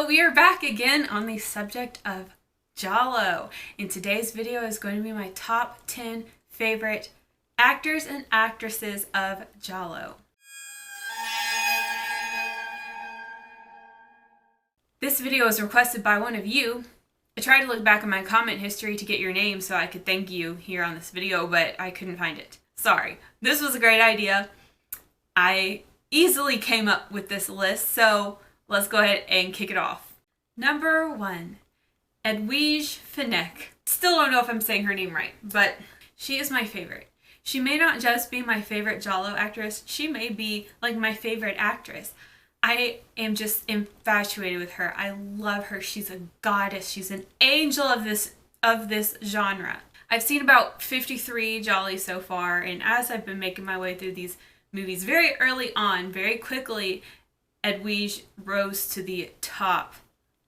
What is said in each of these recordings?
So we are back again on the subject of Giallo, and today's video is going to be my top 10 favorite actors and actresses of Giallo. This video was requested by one of you. I tried to look back in my comment history to get your name so I could thank you here on this video, but I couldn't find it. Sorry. This was a great idea. I easily came up with this list, so let's go ahead and kick it off. Number 1, Edwige Fenech. Still don't know if I'm saying her name right, but she is my favorite. She may not just be my favorite Giallo actress, she may be like my favorite actress. I am just infatuated with her. I love her. She's a goddess. She's an angel of this genre. I've seen about 53 Gialli so far, and as I've been making my way through these movies very early on, very quickly, Edwige rose to the top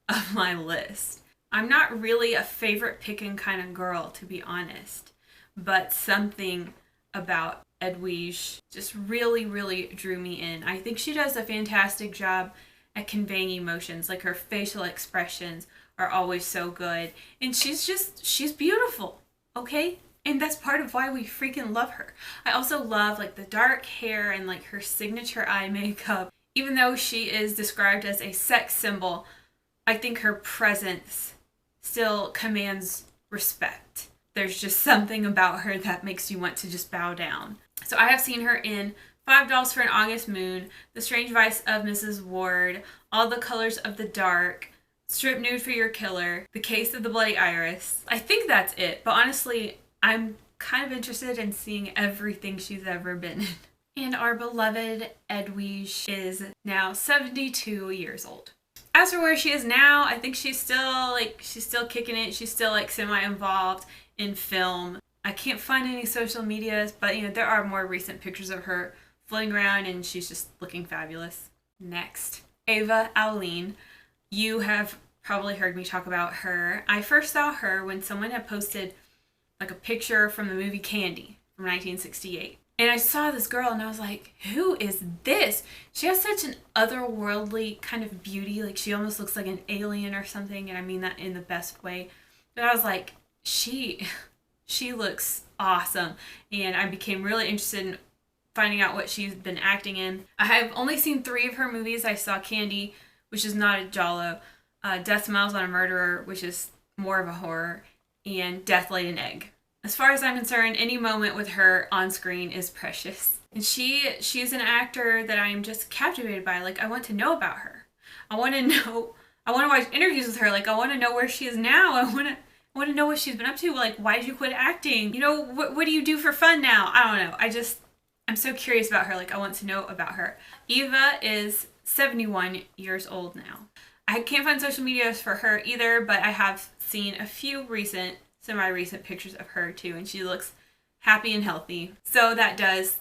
of my list. I'm not really a favorite picking kind of girl, to be honest, but something about Edwige just really drew me in. I think she does a fantastic job at conveying emotions. Like, her facial expressions are always so good, and she's beautiful, okay? And that's part of why we freaking love her. I also love like the dark hair and like her signature eye makeup. Even though she is described as a sex symbol, I think her presence still commands respect. There's just something about her that makes you want to just bow down. So I have seen her in $5 for an August Moon, The Strange Vice of Mrs. Ward, All the Colors of the Dark, Strip Nude for Your Killer, The Case of the Bloody Iris. I think that's it, but honestly, I'm kind of interested in seeing everything she's ever been in. And our beloved Edwige is now 72 years old. As for where she is now, I think she's still kicking it. She's still like semi-involved in film. I can't find any social medias, but there are more recent pictures of her floating around and she's just looking fabulous. Next, Ewa Aulin. You have probably heard me talk about her. I first saw her when someone had posted like a picture from the movie Candy from 1968. And I saw this girl and I was like, who is this? She has such an otherworldly kind of beauty. Like, she almost looks like an alien or something, and I mean that in the best way. But I was like, she looks awesome. And I became really interested in finding out what she's been acting in. I have only seen 3 of her movies. I saw Candy, which is not a Giallo, Death Smiles on a Murderer, which is more of a horror, and Death Laid an Egg. As far as I'm concerned, any moment with her on screen is precious. And she's an actor that I am just captivated by. Like, I want to know about her. I want to watch interviews with her. Like, I want to know where she is now. I want to know what she's been up to. Like, why did you quit acting? What do you do for fun now? I don't know. I'm so curious about her. Like, I want to know about her. Ewa is 71 years old now. I can't find social media for her either, but I have seen a few semi-recent pictures of her too, and she looks happy and healthy. So that does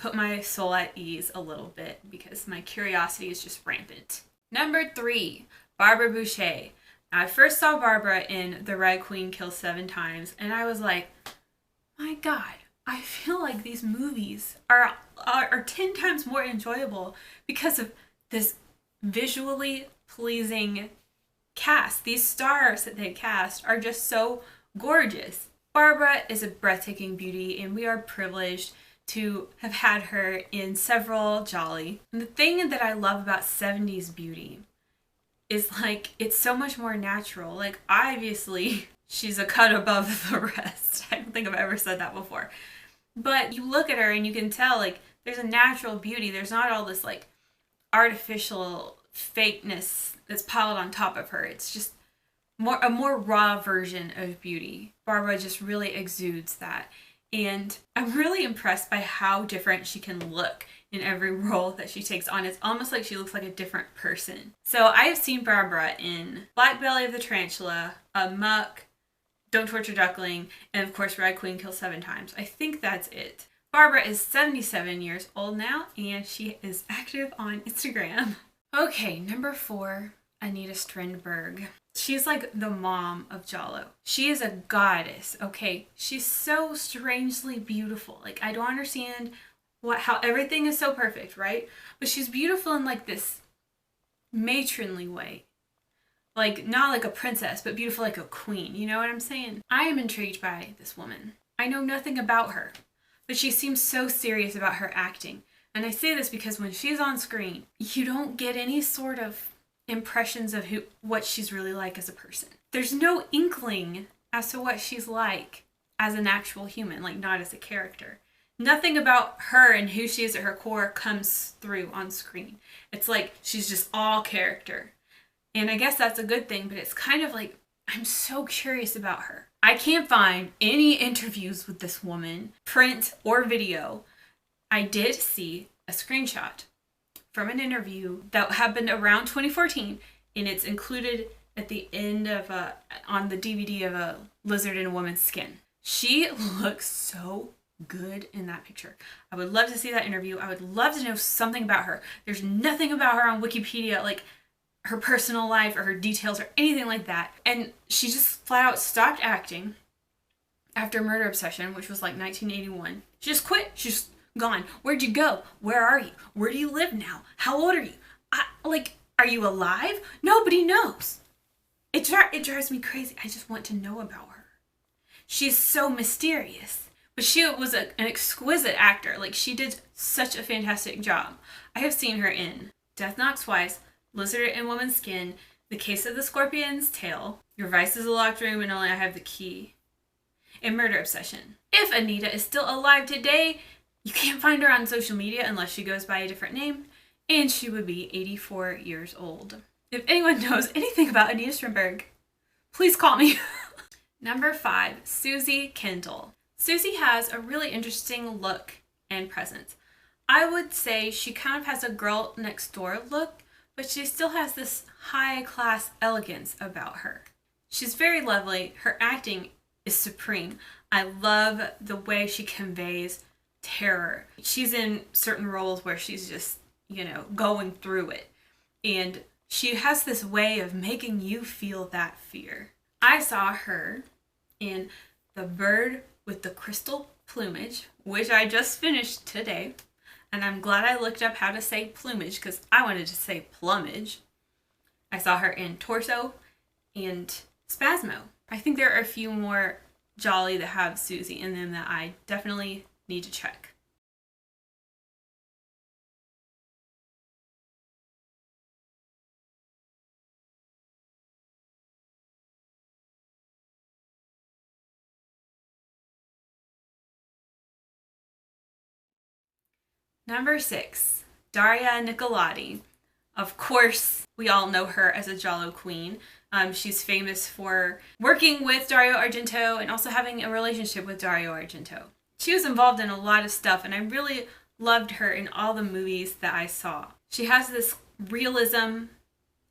put my soul at ease a little bit because my curiosity is just rampant. Number 3, Barbara Bouchet. I first saw Barbara in The Red Queen Kills 7 Times, and I was like, my God, I feel like these movies are 10 times more enjoyable because of this visually pleasing cast. These stars that they cast are just so gorgeous. Barbara is a breathtaking beauty, and we are privileged to have had her in several Gialli. And the thing that I love about 70s beauty is like, it's so much more natural. Like, obviously she's a cut above the rest. I don't think I've ever said that before. But you look at her and you can tell like there's a natural beauty. There's not all this like artificial fakeness that's piled on top of her. It's just a more raw version of beauty. Barbara just really exudes that. And I'm really impressed by how different she can look in every role that she takes on. It's almost like she looks like a different person. So I have seen Barbara in Black Belly of the Tarantula, Muck, Don't Torture Duckling, and of course Red Queen Kills 7 Times. I think that's it. Barbara is 77 years old now, and she is active on Instagram. Okay, number 4, Anita Strindberg. She's like the mom of Giallo. She is a goddess, okay? She's so strangely beautiful. Like, I don't understand how everything is so perfect, right? But she's beautiful in like this matronly way. Like, not like a princess, but beautiful like a queen. You know what I'm saying? I am intrigued by this woman. I know nothing about her, but she seems so serious about her acting. And I say this because when she's on screen, you don't get any sort of impressions of what she's really like as a person. There's no inkling as to what she's like as an actual human, like not as a character. Nothing about her and who she is at her core comes through on screen. It's like she's just all character. And I guess that's a good thing, but it's kind of like, I'm so curious about her. I can't find any interviews with this woman, print or video. I did see a screenshot from an interview that happened around 2014, and it's included at the end of on the DVD of A Lizard in a Woman's Skin. She looks so good in that picture. I would love to see that interview. I would love to know something about her. There's nothing about her on Wikipedia, like her personal life or her details or anything like that. And she just flat out stopped acting after Murder Obsession, which was like 1981. She just quit. She's gone. Where'd you go? Where are you? Where do you live now? How old are you? Are you alive? Nobody knows. It drives me crazy. I just want to know about her. She's so mysterious. But she was an exquisite actor. Like, she did such a fantastic job. I have seen her in Death Knocks Twice, Lizard in Woman's Skin, The Case of the Scorpion's Tail, Your Vice is a Locked Room and Only I Have the Key, and Murder Obsession. If Anita is still alive today, you can't find her on social media unless she goes by a different name, and she would be 84 years old. If anyone knows anything about Anita Strindberg, please call me. Number 5, Suzy Kendall. Suzy has a really interesting look and presence. I would say she kind of has a girl next door look, but she still has this high class elegance about her. She's very lovely. Her acting is supreme. I love the way she conveys terror. She's in certain roles where she's just, going through it. And she has this way of making you feel that fear. I saw her in The Bird with the Crystal Plumage, which I just finished today. And I'm glad I looked up how to say plumage because I wanted to say plumage. I saw her in Torso and Spasmo. I think there are a few more Jolly that have Suzy in them that I definitely need to check. Number 6, Daria Nicolodi. Of course, we all know her as a Giallo queen. She's famous for working with Dario Argento and also having a relationship with Dario Argento. She was involved in a lot of stuff, and I really loved her in all the movies that I saw. She has this realism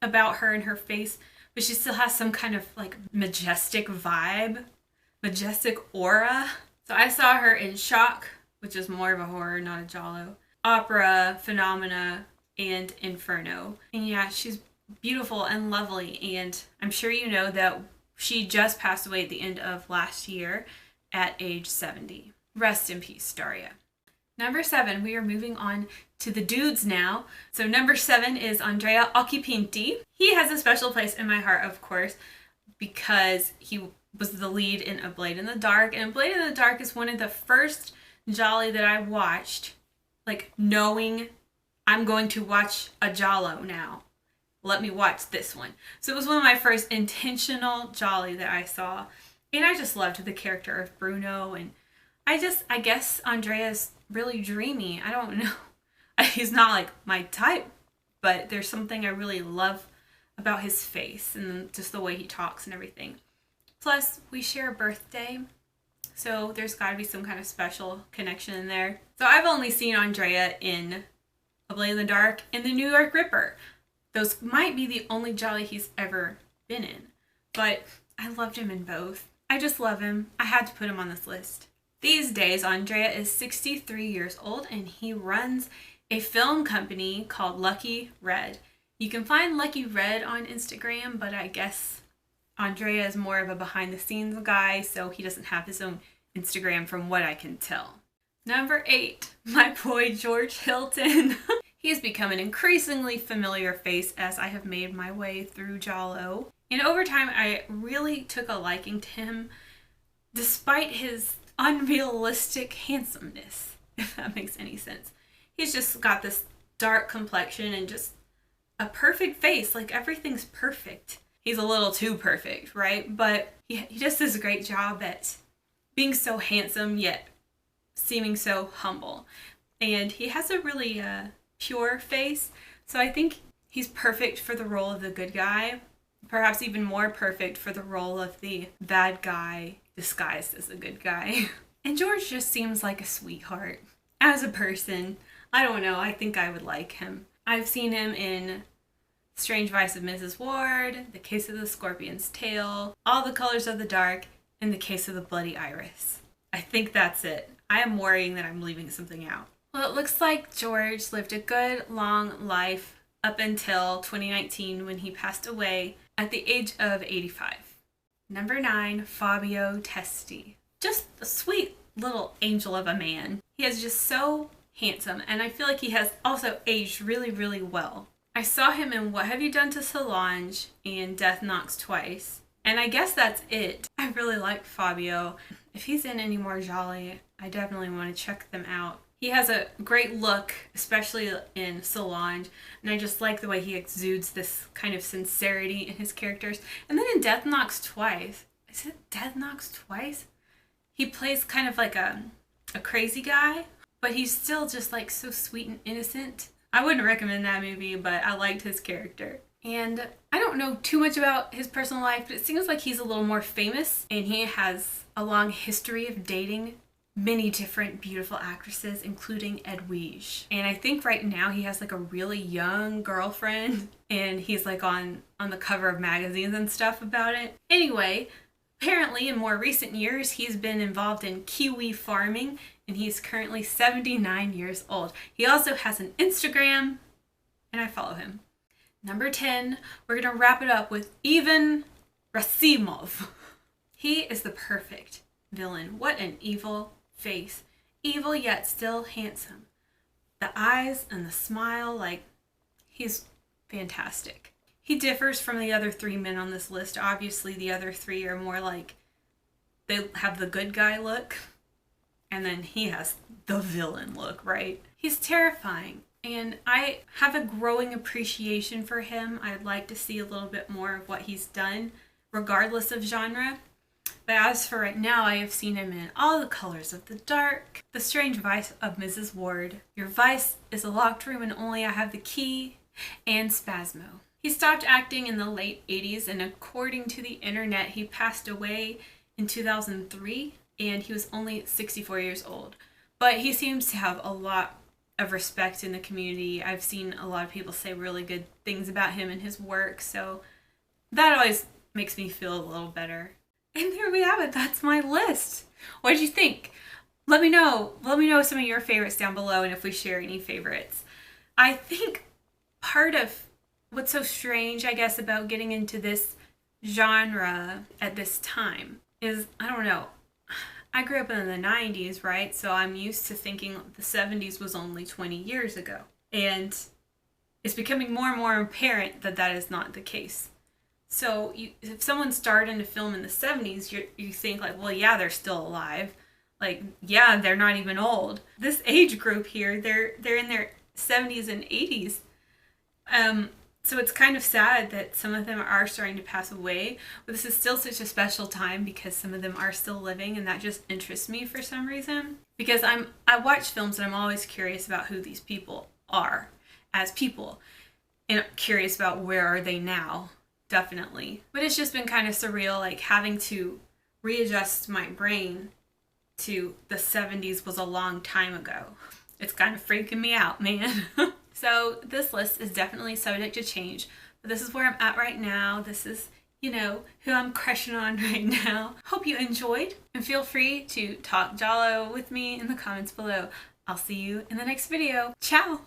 about her and her face, but she still has some kind of like majestic vibe, majestic aura. So I saw her in Shock, which is more of a horror, not a Giallo, Opera, Phenomena, and Inferno. And yeah, she's beautiful and lovely, and I'm sure you know that she just passed away at the end of last year at age 70. Rest in peace, Daria. Number 7, we are moving on to the dudes now. So number 7 is Andrea Occipinti. He has a special place in my heart, of course, because he was the lead in A Blade in the Dark, and A Blade in the Dark is one of the first Jolly that I watched, like knowing I'm going to watch a Giallo now. Let me watch this one. So it was one of my first intentional Jolly that I saw. And I just loved the character of Bruno. And I guess Andrea's really dreamy. I don't know. He's not like my type, but there's something I really love about his face and just the way he talks and everything. Plus, we share a birthday. So there's got to be some kind of special connection in there. So I've only seen Andrea in A Blade in the Dark and The New York Ripper. Those might be the only Jolly he's ever been in. But I loved him in both. I just love him. I had to put him on this list. These days, Andrea is 63 years old and he runs a film company called Lucky Red. You can find Lucky Red on Instagram, but I guess Andrea is more of a behind-the-scenes guy, so he doesn't have his own Instagram from what I can tell. Number 8, my boy George Hilton. He's become an increasingly familiar face as I have made my way through Giallo. And over time, I really took a liking to him, despite his unrealistic handsomeness, if that makes any sense. He's just got this dark complexion and just a perfect face. Like, everything's perfect. He's a little too perfect, right? But he just does a great job at being so handsome, yet seeming so humble. And he has a really pure face. So I think he's perfect for the role of the good guy. Perhaps even more perfect for the role of the bad guy disguised as a good guy. And George just seems like a sweetheart. As a person, I don't know, I think I would like him. I've seen him in Strange Vice of Mrs. Ward, The Case of the Scorpion's Tail, All the Colors of the Dark, and The Case of the Bloody Iris. I think that's it. I am worrying that I'm leaving something out. Well, it looks like George lived a good, long life up until 2019 when he passed away at the age of 85. Number 9, Fabio Testi. Just a sweet little angel of a man. He is just so handsome, and I feel like he has also aged really, really well. I saw him in What Have You Done to Solange and Death Knocks Twice, and I guess that's it. I really like Fabio. If he's in any more Gialli, I definitely want to check them out. He has a great look, especially in Solange, and I just like the way he exudes this kind of sincerity in his characters. And then in Death Knocks Twice, is it Death Knocks Twice? He plays kind of like a crazy guy, but he's still just like so sweet and innocent. I wouldn't recommend that movie, but I liked his character. And I don't know too much about his personal life, but it seems like he's a little more famous, and he has a long history of dating many different beautiful actresses, including Edwige. And I think right now he has like a really young girlfriend, and he's like on the cover of magazines and stuff about it. Anyway, apparently in more recent years, he's been involved in kiwi farming, and he's currently 79 years old. He also has an Instagram, and I follow him. Number 10, we're gonna wrap it up with Ivan Rassimov. He is the perfect villain. What an evil face. Evil yet still handsome. The eyes and the smile, like, he's fantastic. He differs from the other 3 men on this list. Obviously, the other 3 are more like, they have the good guy look, and then he has the villain look, right? He's terrifying, and I have a growing appreciation for him. I'd like to see a little bit more of what he's done, regardless of genre. But as for right now, I have seen him in All the Colors of the Dark, The Strange Vice of Mrs. Ward, Your Vice is a Locked Room and Only I Have the Key, and Spasmo. He stopped acting in the late 80s, and according to the internet, he passed away in 2003, and he was only 64 years old. But he seems to have a lot of respect in the community. I've seen a lot of people say really good things about him and his work, so that always makes me feel a little better. And there we have it. That's my list. What did you think? Let me know. Let me know some of your favorites down below, and if we share any favorites. I think part of what's so strange, I guess, about getting into this genre at this time is, I don't know, I grew up in the 90s, right? So I'm used to thinking the 70s was only 20 years ago. And it's becoming more and more apparent that that is not the case. So if someone started in a film in the 70s, you think like, well, yeah, they're still alive. Like, yeah, they're not even old. This age group here, they're in their 70s and 80s. So it's kind of sad that some of them are starting to pass away, but this is still such a special time because some of them are still living, and that just interests me for some reason. Because I watch films and I'm always curious about who these people are as people, and I'm curious about where are they now, definitely. But it's just been kind of surreal, like having to readjust my brain to the 70s was a long time ago. It's kind of freaking me out, man. So this list is definitely subject to change, but this is where I'm at right now. This is, you know, who I'm crushing on right now. Hope you enjoyed, and feel free to talk Giallo with me in the comments below. I'll see you in the next video. Ciao!